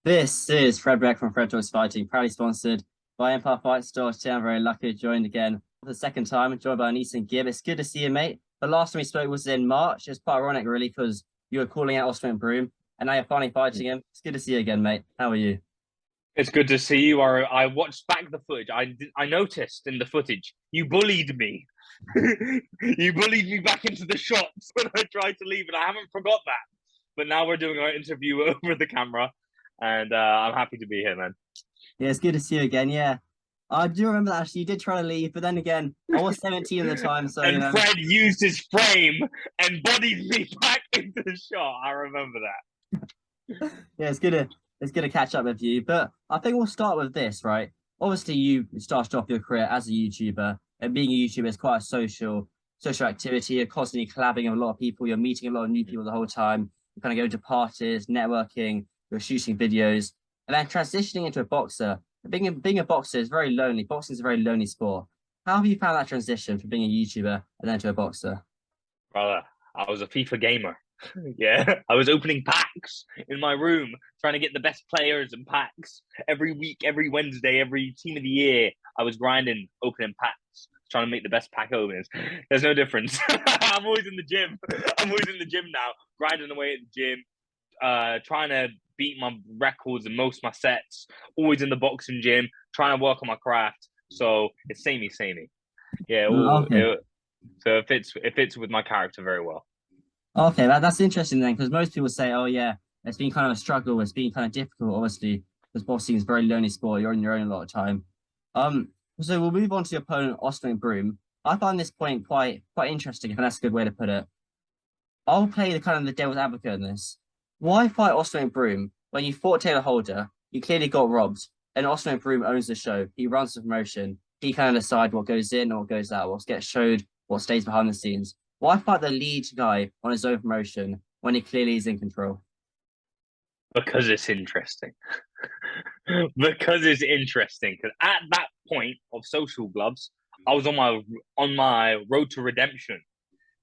This is Fred Beck from Fred Talks Fighting, proudly sponsored by Empire Fight Store. Today I'm very lucky to join again for the second time, joined by AnEson Gib. It's good to see you, mate. The last time we spoke was in March. It's quite ironic, really, because you were calling out Mcbroom, and now you're finally fighting him. It's good to see you again, mate. How are you? It's good to see you. I watched back the footage. I noticed in the footage you bullied me. You bullied me back into the shots when I tried to leave, and I haven't forgot that. But now we're doing our interview over the camera, and I'm happy to be here, man. Yeah, it's good to see you again. Yeah, I do remember that actually. You did try to leave, but then again, I was 17 at the time, so And Fred used his frame and bodied me back into the shot. I remember that. Yeah, it's good to catch up with you. But I think we'll start with this, right? Obviously, you started off your career as a YouTuber, and being a YouTuber is quite a social activity. You're constantly collabing with a lot of people. You're meeting a lot of new people the whole time. You're kind of going to parties, networking. You're shooting videos, and then transitioning into a boxer. Being a boxer is very lonely. Boxing is a very lonely sport. How have you found that transition from being a YouTuber and then to a boxer? Brother, I was a FIFA gamer. Yeah, I was opening packs in my room, trying to get the best players and packs every week, every Wednesday, every team of the year. I was grinding, opening packs, trying to make the best pack openers. There's no difference. I'm always in the gym. I'm always in the gym now, grinding away at the gym, trying to beat my records and most of my sets. Always in the boxing gym, trying to work on my craft. So it's samey. Yeah, Okay. so it fits with my character very well. Okay, that's interesting then, because most people say, "Oh yeah, it's been kind of a struggle. It's been kind of difficult, obviously, because boxing is a very lonely sport. You're on your own a lot of time." Um, so we'll move on to your opponent, Austin Broom. I find this point quite interesting, and that's a good way to put it. I'll play the kind of the devil's advocate in this. Why fight Austin Broom when you fought Taylor Holder? You clearly got robbed, and Austin Broom owns the show. He runs the promotion. He kind of decides what goes in or what goes out, what gets showed, what stays behind the scenes. Why fight the lead guy on his own promotion when he clearly is in control? Because it's interesting. Because it's interesting. Because at that point of social gloves, I was on my road to redemption.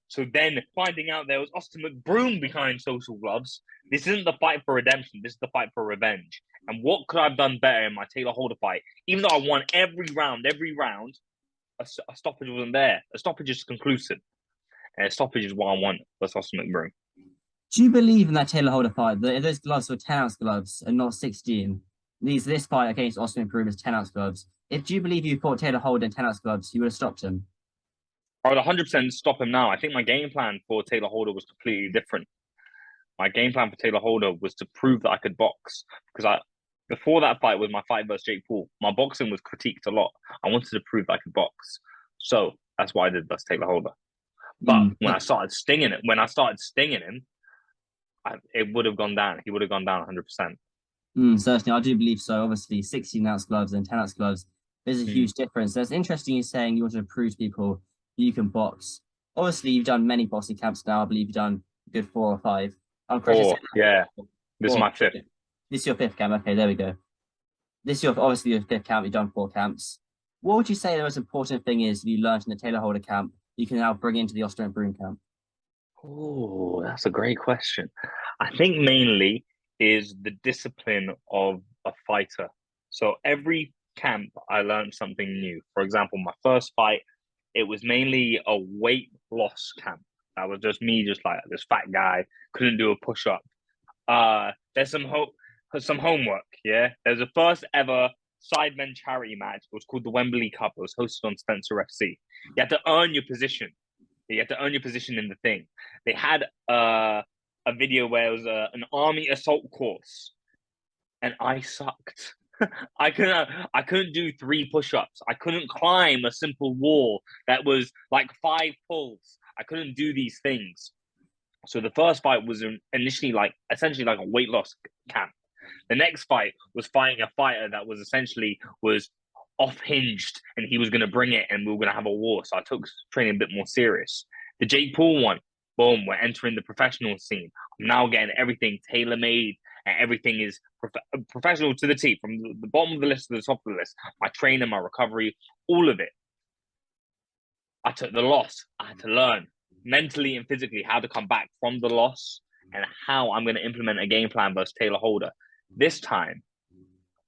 So then finding out there was Austin McBroom behind social gloves, this isn't the fight for redemption. This is the fight for revenge. And what could I have done better in my Taylor Holder fight? Even though I won every round, a stoppage wasn't there. A stoppage is conclusive. And a stoppage is what I want versus Austin McBroom. Do you believe in that Taylor Holder fight? That those gloves were 10-ounce gloves and not 16. This fight against Austin Broom is 10-ounce gloves. If do you believe you fought Taylor Holder in 10-ounce gloves, you would have stopped him. I would 100% stop him now. I think my game plan for Taylor Holder was completely different. My game plan for Taylor Holder was to prove that I could box because before that fight with my fight versus Jake Paul, my boxing was critiqued a lot. I wanted to prove that I could box, so that's what I did versus Taylor Holder. But Mm. when I started stinging him, it would have gone down. He would have gone down 100%. Certainly, I do believe so. Obviously, 16-ounce gloves and 10-ounce gloves, there's a Mm. huge difference. That's interesting you saying you want to prove to people you can box. Obviously, you've done many boxing camps now. I believe you've done a good 4 or 5. I'm correct to say Four, yeah. that. This is Four. my fifth. This is your fifth camp. Okay, there we go. This is obviously your fifth camp. You've done 4 camps. What would you say the most important thing is you learned in the Taylor Holder camp you can now bring into the Austin Broom camp? Oh, that's a great question. I think mainly is the discipline of a fighter. So every camp, I learned something new. For example, my first fight, it was mainly a weight loss camp. That was just me, just like this fat guy, couldn't do a push up. There's some homework. Yeah, there's a first ever Sidemen charity match. It was called the Wembley Cup. It was hosted on Spencer FC. You had to earn your position. You had to earn your position in the thing. They had a video where it was an army assault course, and I sucked. I couldn't do 3 push-ups. I couldn't climb a simple wall that was like 5 pulls. I couldn't do these things. So the first fight was initially like essentially like a weight loss camp. The next fight was fighting a fighter that was essentially was off hinged and he was going to bring it and we were going to have a war. So I took training a bit more serious. The Jake Paul one, boom, we're entering the professional scene. I'm now getting everything tailor made and everything is professional to the T from the bottom of the list to the top of the list. My training, my recovery, all of it. I took the loss. I had to learn mentally and physically how to come back from the loss and how I'm going to implement a game plan versus Taylor Holder. This time,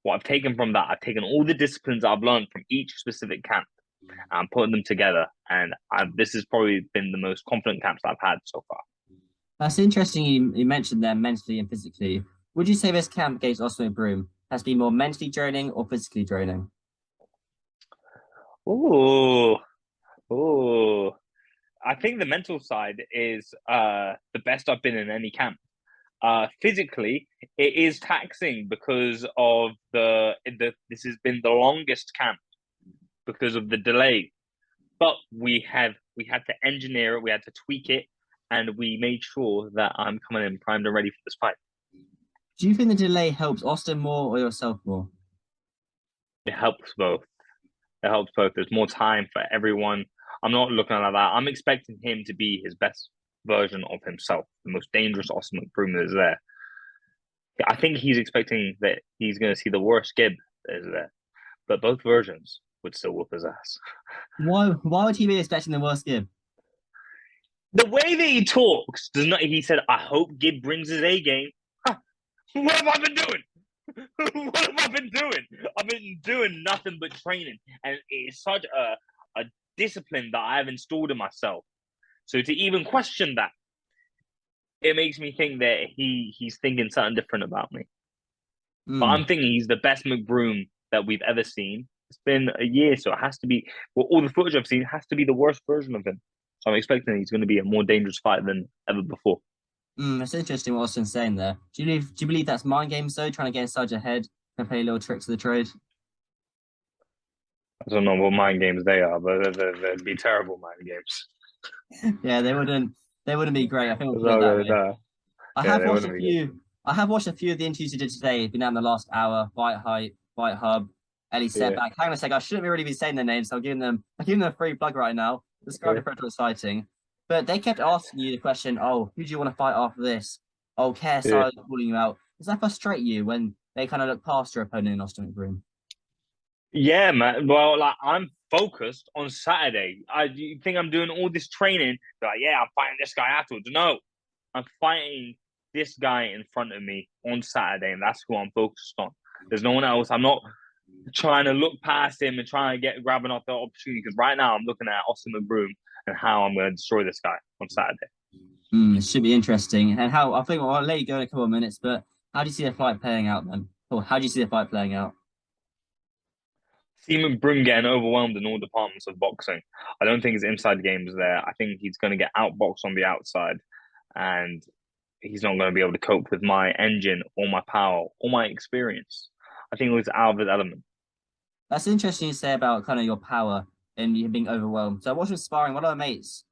what I've taken from that, I've taken all the disciplines I've learned from each specific camp and putting them together. And this has probably been the most confident camps I've had so far. That's interesting. You mentioned them mentally and physically. Would you say this camp against Austin Mcbroom has been more mentally draining or physically draining? Oh, oh. I think the mental side is the best I've been in any camp. Physically, it is taxing because of this has been the longest camp because of the delay. But we had to engineer it, we had to tweak it, and we made sure that I'm coming in primed and ready for this fight. Do you think the delay helps Austin more or yourself more? It helps both. It helps both. There's more time for everyone. I'm not looking at that. I'm expecting him to be his best version of himself. The most dangerous Austin Mcbroom is there. I think he's expecting that he's going to see the worst Gib that is there. But both versions would still whoop his ass. Why would he be expecting the worst Gib? The way that he talks does not. He said, "I hope Gib brings his A game." Huh. What have I been doing? What have I been doing? I've been doing nothing but training, and it's such a discipline that I have installed in myself. So to even question that, it makes me think that he's thinking something different about me. But I'm thinking he's the best Mcbroom that we've ever seen. It's been a year, so it has to be. Well, all the footage I've seen has to be the worst version of him. So I'm expecting he's going to be a more dangerous fight than ever before. That's interesting what Austin's saying there. Do you believe that's mind games though, trying to get inside your head and play little tricks of the trade? I don't know what mind games they are, but they'd be terrible mind games. Yeah, they wouldn't be great. I think we'll put it that way. No. I have watched a few. I have watched a few of the interviews you did today. Been out in the last hour. Fight Hype, Fight Hub, Ellie Setback. Hang on a sec. I shouldn't really be saying their names. So I'm giving them a free plug right now. Describe the Fred fighting. But they kept asking you the question, "Oh, who do you want to fight after this?" Oh, KSI calling you out. Does that frustrate you when they kind of look past your opponent in Austin Mcbroom? Yeah, man. Well, like I'm focused on Saturday. You think I'm doing all this training? Like, yeah, I'm fighting this guy afterwards. No, I'm fighting this guy in front of me on Saturday, and that's who I'm focused on. There's no one else. I'm not trying to look past him and trying to grab another opportunity because right now I'm looking at Austin Mcbroom and how I'm going to destroy this guy on Saturday. It should be interesting. And how I think I'll let you go in a couple of minutes, but how do you see the fight playing out then? Or how do you see the fight playing out? See Mcbroom getting overwhelmed in all departments of boxing. I don't think his inside game is there. I think he's going to get outboxed on the outside, and he's not going to be able to cope with my engine or my power or my experience. I think he was out of his element. That's interesting to say about kind of your power and you being overwhelmed. So I watched him sparring one of my mates.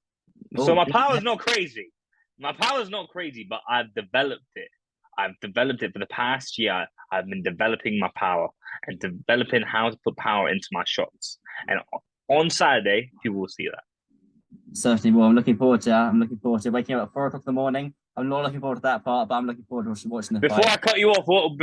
So my power is not crazy. My power is not crazy, but I've developed it. I've developed it for the past year. I've been developing my power and developing how to put power into my shots. And on Saturday, you will see that. Certainly, well, I'm looking forward to that. I'm looking forward to waking up at 4 o'clock in the morning. I'm not looking forward to that part, but I'm looking forward to watching the Before fight. I cut you off, what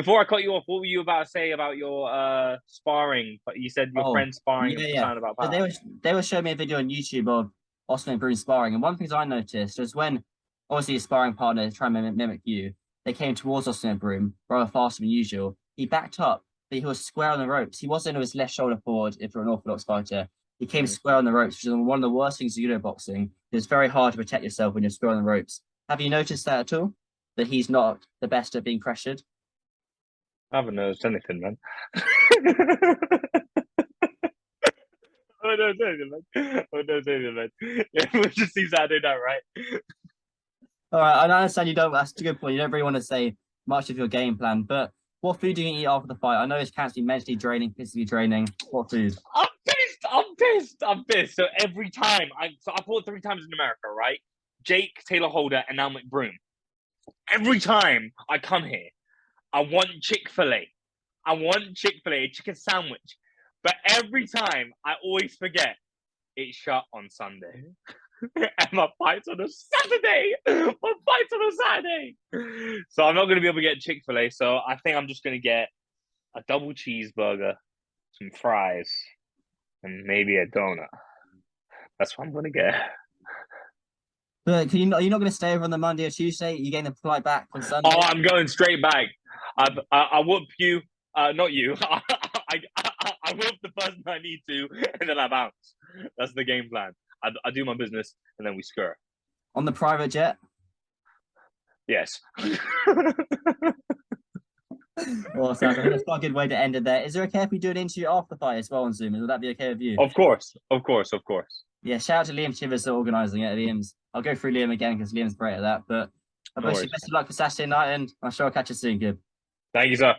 were you about to say about your sparring? But you said your friend sparring and about power. So they were showing me a video on YouTube of Austin Mcbroom sparring, and one of the things I noticed was when obviously his sparring partner is trying to mimic you, they came towards Austin Mcbroom rather faster than usual. He backed up, but he was square on the ropes. He wasn't with his left shoulder forward if you're an orthodox fighter. He came square on the ropes, which is one of the worst things in judo boxing. It's very hard to protect yourself when you're square on the ropes. Have you noticed that at all? That he's not the best at being pressured? I haven't noticed anything, man. I don't know anything, man. Yeah, we'll just see Saturday night, right? All right, I understand you don't. That's a good point. You don't really want to say much of your game plan, but what food do you eat after the fight? I know it can be mentally draining, physically draining. What food? I'm pissed. So every time I fought 3 times in America, right? Jake, Taylor Holder, and now Mcbroom. Every time I come here, I want Chick-fil-A. I want Chick-fil-A, a chicken sandwich. But every time I always forget it's shut on Sunday. And my fight's on a Saturday. So I'm not going to be able to get Chick-fil-A. So I think I'm just going to get a double cheeseburger, some fries, and maybe a donut. That's what I'm going to get. But you're not going to stay over on the Monday or Tuesday? You're getting the flight back on Sunday? Oh, I'm going straight back. I whoop you. Not you. I whoop the person I need to, and then I bounce. That's the game plan. I do my business, and then we skirt. On the private jet? Yes. Awesome. I think that's quite a good way to end it there. Is it okay if we do an interview after the fight as well on Zoom? Would that be okay with you? Of course. Yeah, shout out to Liam Chivers for organising it. I'll go through Liam again because Liam's great at that. But I wish you best of luck for Saturday night, and I'm sure I'll catch you soon, Gib. Thank you, sir.